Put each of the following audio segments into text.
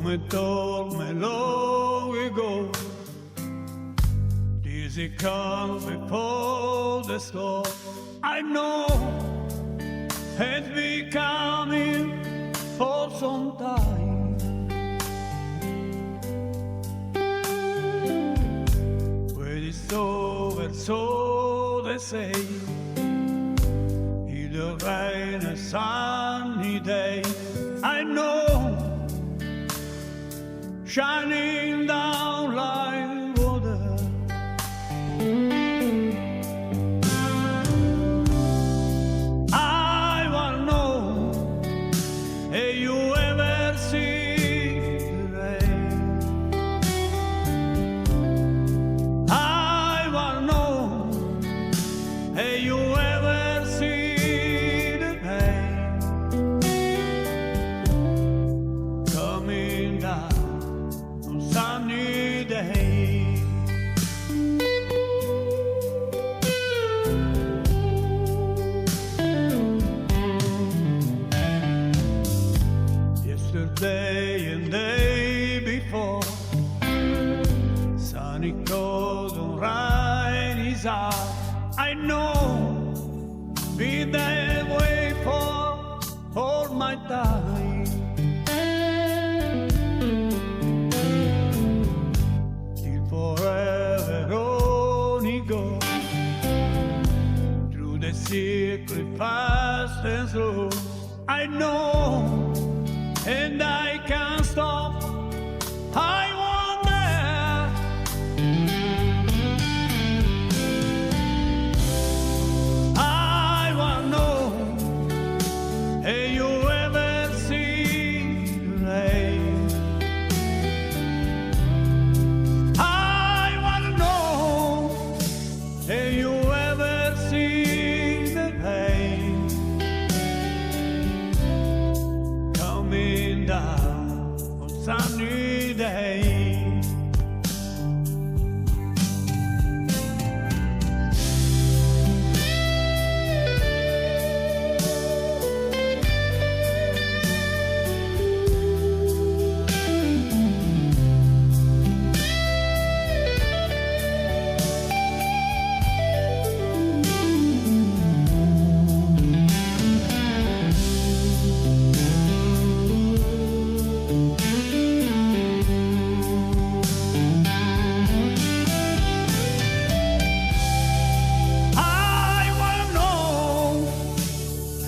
Come told me long ago, dizzy comes before the storm. I know it's been coming for some time. When it's over, so they say, it'll rain a sunny day. I know, shining down like water. I wanna know, have you ever seen the rain? I wanna know, have you ever seen the rain coming down sunny day? Yesterday and day before, sunny cold and rainy out. I know, be that way for all my time. Forever on he goes, through the secret fast and slow. I know, and I can't stop. I wonder, I wanna know, have you ever seen the rain? Have you ever seen the rain coming down on sunny day?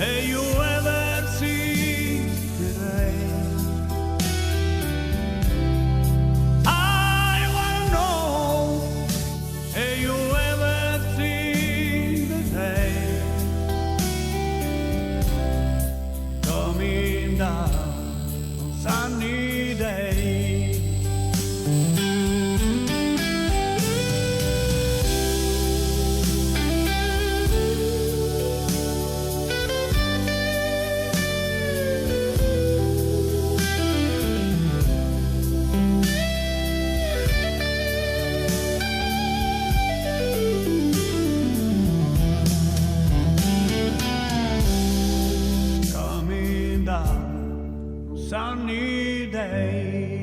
Have you ever seen the rain? I wanna know, have you ever seen the rain coming down on sunny day? Sunny day.